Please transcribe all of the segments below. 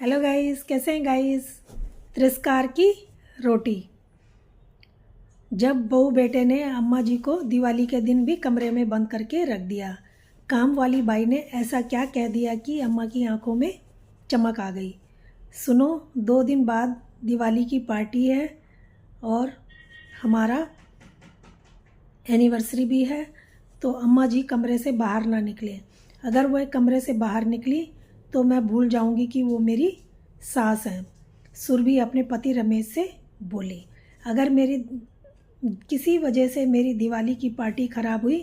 Hello guys, कैसे हैं guys. तिरस्कार की रोटी। जब बहू बेटे ने अम्मा जी को दिवाली के दिन भी कमरे में बंद करके रख दिया। काम वाली बाई ने ऐसा क्या कह दिया कि अम्मा की आंखों में चमक आ गई। सुनो, 2 दिन बाद दिवाली की पार्टी है और हमारा एनिवर्सरी भी है, तो अम्मा जी कमरे से बाहर ना निकले। अगर वह कमरे से बाहर निकली तो मैं भूल जाऊंगी कि वो मेरी सास हैं। सुरभि अपने पति रमेश से बोली, अगर मेरी किसी वजह से मेरी दिवाली की पार्टी खराब हुई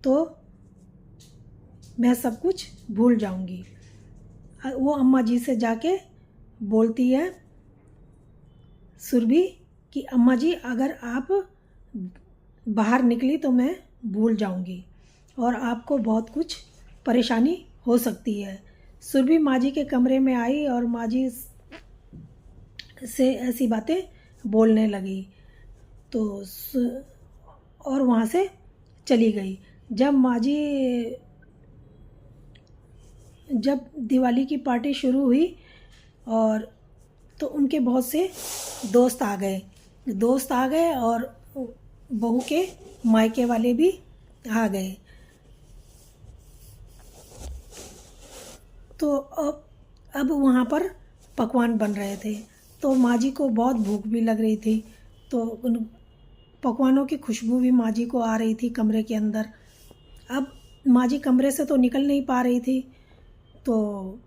तो मैं सब कुछ भूल जाऊंगी। वो अम्मा जी से जाके बोलती है सुरभि कि अम्मा जी, अगर आप बाहर निकली तो मैं भूल जाऊंगी और आपको बहुत कुछ परेशानी हो सकती है। सुरभि माँ जी के कमरे में आई और माँ जी से ऐसी बातें बोलने लगी तो और वहाँ से चली गई। जब दिवाली की पार्टी शुरू हुई और तो उनके बहुत से दोस्त आ गए और बहू के मायके वाले भी आ गए। तो अब वहाँ पर पकवान बन रहे थे, तो माँ जी को बहुत भूख भी लग रही थी। तो उन पकवानों की खुशबू भी माँ जी को आ रही थी कमरे के अंदर। अब माँ जी कमरे से तो निकल नहीं पा रही थी, तो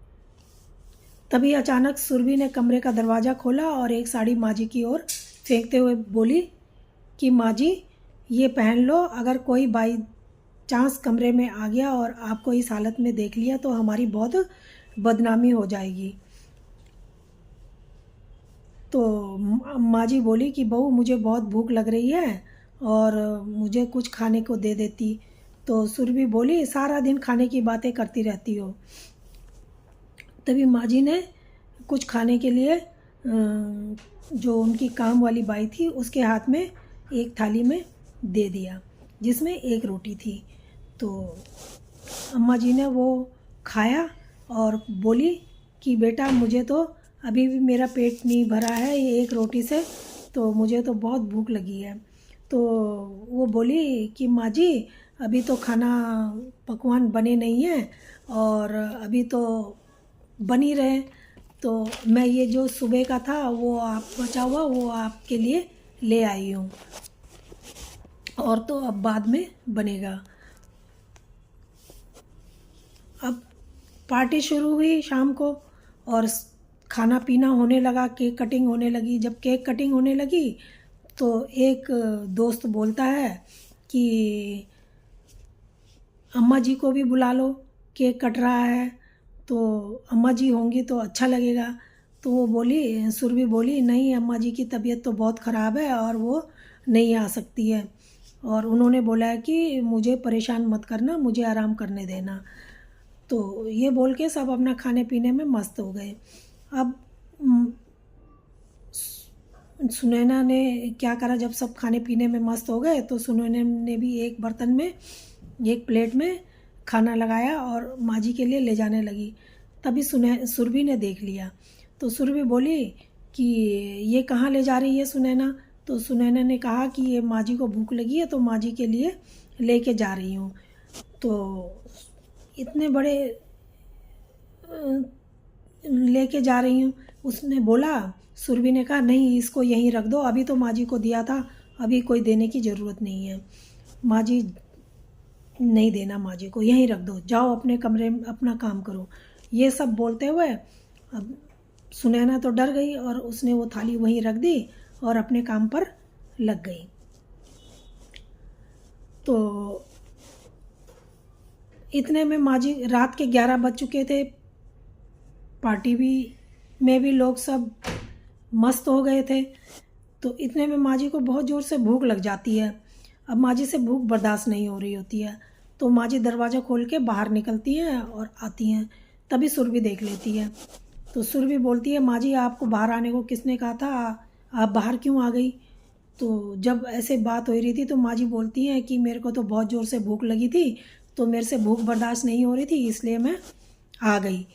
तभी अचानक सुरभि ने कमरे का दरवाज़ा खोला और एक साड़ी माँ जी की ओर फेंकते हुए बोली कि माँ जी, ये पहन लो। अगर कोई बाई चांस कमरे में आ गया और आपको इस हालत में देख लिया तो हमारी बहुत बदनामी हो जाएगी। तो माँ जी बोली कि बहू, मुझे बहुत भूख लग रही है और मुझे कुछ खाने को दे देती। तो सुरभि बोली, सारा दिन खाने की बातें करती रहती हो। तभी माँ जी ने कुछ खाने के लिए जो उनकी काम वाली बाई थी उसके हाथ में एक थाली में दे दिया, जिसमें एक रोटी थी। तो अम्मा जी ने वो खाया और बोली कि बेटा, मुझे तो अभी भी मेरा पेट नहीं भरा है ये एक रोटी से, तो मुझे तो बहुत भूख लगी है। तो वो बोली कि माँ जी, अभी तो खाना पकवान बने नहीं हैं और अभी तो बन ही रहे, तो मैं ये जो सुबह का था वो आप बचा हुआ वो आपके लिए ले आई हूँ और तो अब बाद में बनेगा। अब पार्टी शुरू हुई शाम को और खाना पीना होने लगा, केक कटिंग होने लगी। जब केक कटिंग होने लगी तो एक दोस्त बोलता है कि अम्मा जी को भी बुला लो, केक कट रहा है तो अम्मा जी होंगी तो अच्छा लगेगा। तो वो बोली, सुरभि बोली, नहीं, अम्मा जी की तबीयत तो बहुत ख़राब है और वो नहीं आ सकती है और उन्होंने बोला है कि मुझे परेशान मत करना, मुझे आराम करने देना। तो ये बोल के सब अपना खाने पीने में मस्त हो गए। अब सुनैना ने क्या करा, जब सब खाने पीने में मस्त हो गए तो सुनैना ने भी एक बर्तन में, एक प्लेट में खाना लगाया और माँ जी के लिए ले जाने लगी। तभी सुरभि ने देख लिया। तो सुरभि बोली कि ये कहाँ ले जा रही है सुनैना। तो सुनैना ने कहा कि ये माँ जी को भूख लगी है तो माँ जी के लिए लेके जा रही हूँ। तो इतने बड़े लेके जा रही हूँ, उसने बोला। सुरभि ने कहा, नहीं, इसको यहीं रख दो, अभी तो माँ जी को दिया था, अभी कोई देने की ज़रूरत नहीं है। माँ जी नहीं देना, माँ जी को यहीं रख दो, जाओ अपने कमरे में अपना काम करो। ये सब बोलते हुए अब सुनैना तो डर गई और उसने वो थाली वहीं रख दी और अपने काम पर लग गई। तो इतने में माँ जी, रात के 11 बज चुके थे। पार्टी में भी लोग सब मस्त हो गए थे। तो इतने में माँ जी को बहुत ज़ोर से भूख लग जाती है। अब माँ जी से भूख बर्दाश्त नहीं हो रही होती है, तो माँ जी दरवाज़ा खोल के बाहर निकलती हैं और आती हैं। तभी सुरभि देख लेती है। तो सुरभि बोलती है, माँ जी, आपको बाहर आने को किसने कहा था, आप बाहर क्यों आ गई। तो जब ऐसे बात हो रही थी तो माँ जी बोलती हैं कि मेरे को तो बहुत ज़ोर से भूख लगी थी, तो मेरे से भूख बर्दाश्त नहीं हो रही थी, इसलिए मैं आ गई।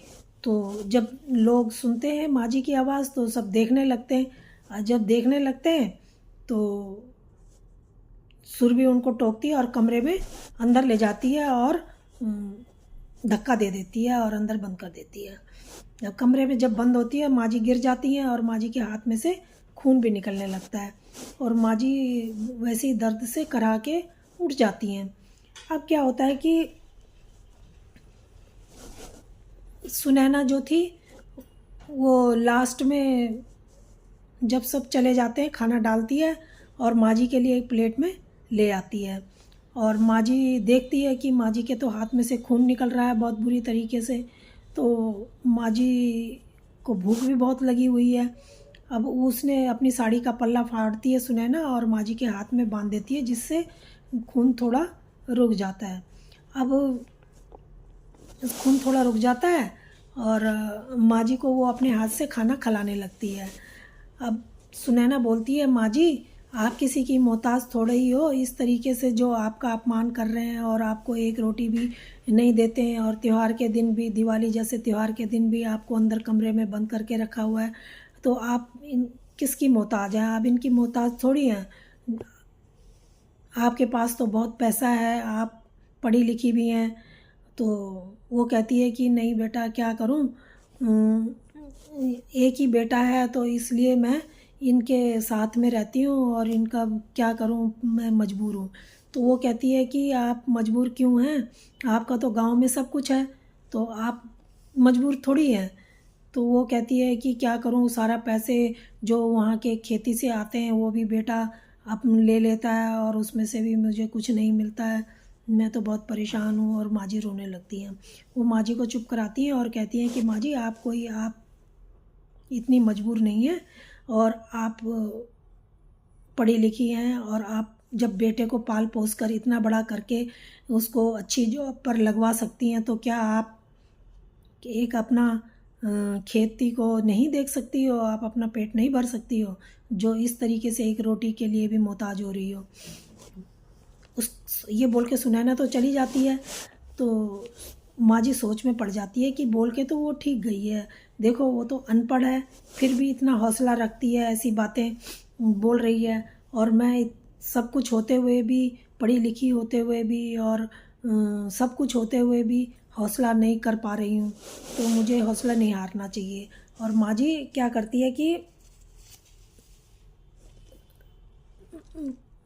तो जब लोग सुनते हैं माँ जी की आवाज़ तो सब देखने लगते हैं, और जब देखने लगते हैं तो सुरभि उनको टोकती है और कमरे में अंदर ले जाती है और धक्का दे देती है और अंदर बंद कर देती है। जब कमरे में जब बंद होती है, माँ जी गिर जाती हैं और माँ जी के हाथ में से खून भी निकलने लगता है और माँ जी वैसे ही दर्द से करा के उठ जाती हैं। अब क्या होता है कि सुनैना जो थी वो लास्ट में जब सब चले जाते हैं खाना डालती है और माँ जी के लिए एक प्लेट में ले आती है और माँ जी देखती है कि माँ जी के तो हाथ में से खून निकल रहा है बहुत बुरी तरीके से। तो माँ जी को भूख भी बहुत लगी हुई है। अब उसने अपनी साड़ी का पल्ला फाड़ती है सुनैना और माँ जी के हाथ में बांध देती है, जिससे खून थोड़ा रुक जाता है। अब खून थोड़ा रुक जाता है और माँ जी को वो अपने हाथ से खाना खिलाने लगती है। अब सुनैना बोलती है, माँ जी आप किसी की मोहताज थोड़े ही हो, इस तरीके से जो आपका अपमान कर रहे हैं और आपको एक रोटी भी नहीं देते हैं और त्यौहार के दिन भी, दिवाली जैसे त्यौहार के दिन भी आपको अंदर कमरे में बंद करके रखा हुआ है, तो आप किसकी मोहताज हैं? आप इनकी मोहताज थोड़ी हैं। आपके पास तो बहुत पैसा है, आप पढ़ी लिखी भी हैं। तो वो कहती है कि नहीं बेटा क्या करूं, एक ही बेटा है तो इसलिए मैं इनके साथ में रहती हूँ और इनका क्या करूं, मैं मजबूर हूँ। तो वो कहती है कि आप मजबूर क्यों हैं, आपका तो गांव में सब कुछ है, तो आप मजबूर थोड़ी हैं। तो वो कहती है कि क्या करूं, सारा पैसे जो वहाँ के खेती से आते हैं वो भी बेटा अब ले लेता है और उसमें से भी मुझे कुछ नहीं मिलता है, मैं तो बहुत परेशान हूँ। और माँ जी रोने लगती हैं। वो माँ जी को चुप कराती हैं और कहती हैं कि माँ जी आप इतनी मजबूर नहीं है और आप पढ़ी लिखी हैं और आप जब बेटे को पाल पोस कर इतना बड़ा करके उसको अच्छी जॉब पर लगवा सकती हैं, तो क्या आप एक अपना खेती को नहीं देख सकती हो, आप अपना पेट नहीं भर सकती हो, जो इस तरीके से एक रोटी के लिए भी मोहताज हो रही हो। उस ये बोल के सुनैना तो चली जाती है। तो माँ जी सोच में पड़ जाती है कि बोल के तो वो ठीक गई है, देखो वो तो अनपढ़ है फिर भी इतना हौसला रखती है, ऐसी बातें बोल रही है, और मैं सब कुछ होते हुए भी, पढ़ी लिखी होते हुए भी और सब कुछ होते हुए भी हौसला नहीं कर पा रही हूँ, तो मुझे हौसला नहीं हारना चाहिए। और माँ जी क्या करती है कि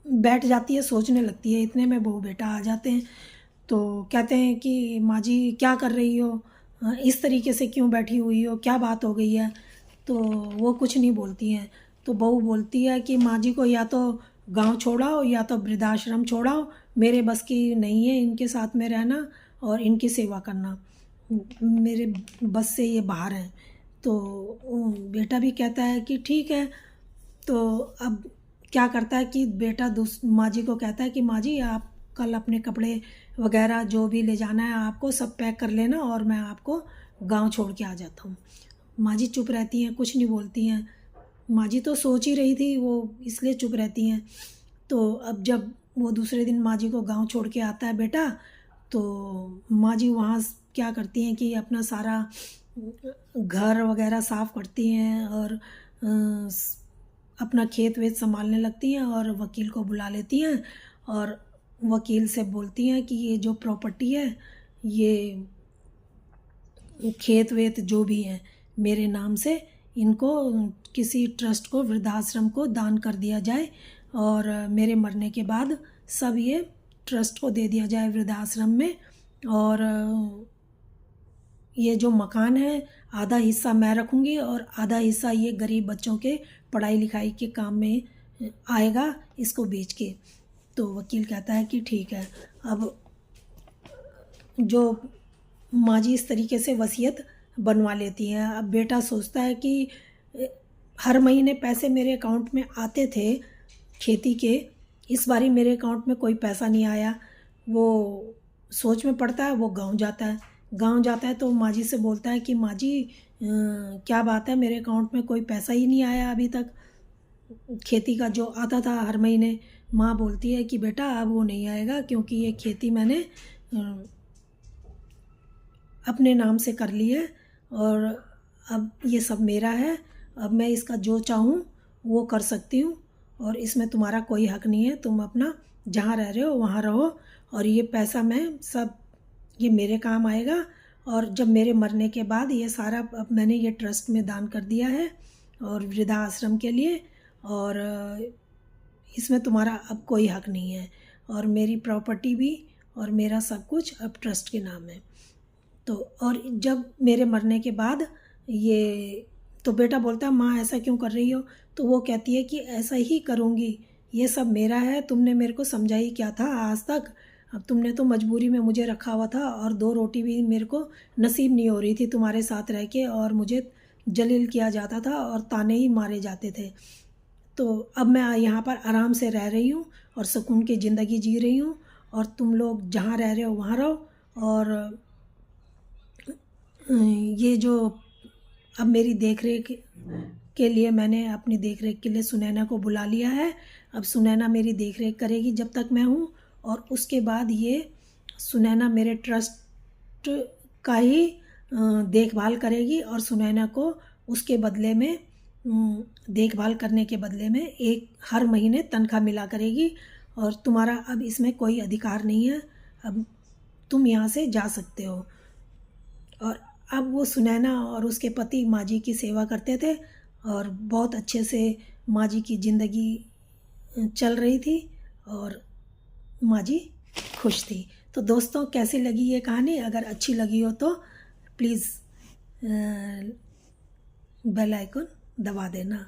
बैठ जाती है, सोचने लगती है। इतने में बहू बेटा आ जाते हैं तो कहते हैं कि माँ जी क्या कर रही हो, इस तरीके से क्यों बैठी हुई हो, क्या बात हो गई है। तो वो कुछ नहीं बोलती हैं। तो बहू बोलती है कि माँ जी को या तो गांव छोड़ाओ या तो वृद्धाश्रम छोड़ाओ, मेरे बस की नहीं है इनके साथ में रहना और इनकी सेवा करना, मेरे बस से ये बाहर हैं। तो बेटा भी कहता है कि ठीक है। तो अब क्या करता है कि बेटा माँ जी को कहता है कि माँ जी आप कल अपने कपड़े वगैरह जो भी ले जाना है आपको सब पैक कर लेना और मैं आपको गांव छोड़ के आ जाता हूँ। माँ जी चुप रहती हैं, कुछ नहीं बोलती हैं। माँ जी तो सोच ही रही थी, वो इसलिए चुप रहती हैं। तो अब जब वो दूसरे दिन माँ जी को गांव छोड़ के आता है बेटा, तो माँ जी वहाँ क्या करती हैं कि अपना सारा घर वगैरह साफ़ करती हैं और अपना खेत वेत संभालने लगती हैं और वकील को बुला लेती हैं और वकील से बोलती हैं कि ये जो प्रॉपर्टी है, ये खेत वेत जो भी है मेरे नाम से, इनको किसी ट्रस्ट को, वृद्धाश्रम को दान कर दिया जाए और मेरे मरने के बाद सब ये ट्रस्ट को दे दिया जाए वृद्धाश्रम में। और ये जो मकान है आधा हिस्सा मैं रखूँगी और आधा हिस्सा ये गरीब बच्चों के पढ़ाई लिखाई के काम में आएगा इसको बेच के। तो वकील कहता है कि ठीक है। अब जो माँ जी इस तरीके से वसीयत बनवा लेती हैं। अब बेटा सोचता है कि हर महीने पैसे मेरे अकाउंट में आते थे खेती के, इस बारी मेरे अकाउंट में कोई पैसा नहीं आया। वो सोच में पड़ता है, वो गांव जाता है। गांव जाता है तो माँ जी से बोलता है कि माँ जी क्या बात है, मेरे अकाउंट में कोई पैसा ही नहीं आया अभी तक, खेती का जो आता था हर महीने। माँ बोलती है कि बेटा अब वो नहीं आएगा क्योंकि ये खेती मैंने अपने नाम से कर ली है और अब ये सब मेरा है। अब मैं इसका जो चाहूँ वो कर सकती हूँ और इसमें तुम्हारा कोई हक नहीं है। तुम अपना जहाँ रह रहे हो वहाँ रहो और ये पैसा मैं सब ये मेरे काम आएगा। और जब मेरे मरने के बाद ये सारा अब मैंने ये ट्रस्ट में दान कर दिया है और वृद्धा आश्रम के लिए, और इसमें तुम्हारा अब कोई हक नहीं है। और मेरी प्रॉपर्टी भी और मेरा सब कुछ अब ट्रस्ट के नाम है। तो और जब मेरे मरने के बाद ये तो बेटा बोलता है माँ ऐसा क्यों कर रही हो, तो वो कहती है कि ऐसा ही करूँगी, ये सब मेरा है। तुमने मेरे को समझा ही क्या था आज तक। अब तुमने तो मजबूरी में मुझे रखा हुआ था और 2 रोटी भी मेरे को नसीब नहीं हो रही थी तुम्हारे साथ रह के, और मुझे जलील किया जाता था और ताने ही मारे जाते थे। तो अब मैं यहाँ पर आराम से रह रही हूँ और सुकून की ज़िंदगी जी रही हूँ, और तुम लोग जहाँ रह रहे हो वहाँ रहो। और ये जो अब मेरी देख रेख के लिए मैंने अपनी देख रेख के लिए सुनैना को बुला लिया है। अब सुनैना मेरी देख रेख करेगी जब तक मैं हूँ, और उसके बाद ये सुनैना मेरे ट्रस्ट का ही देखभाल करेगी, और सुनैना को उसके बदले में देखभाल करने के बदले में एक हर महीने तनख्वाह मिला करेगी। और तुम्हारा अब इसमें कोई अधिकार नहीं है, अब तुम यहाँ से जा सकते हो। और अब वो सुनैना और उसके पति माँ जी की सेवा करते थे और बहुत अच्छे से माँ जी की ज़िंदगी चल रही थी और माँ जी खुश थी। तो दोस्तों कैसी लगी ये कहानी? अगर अच्छी लगी हो तो प्लीज़ बेल आइकन दबा देना।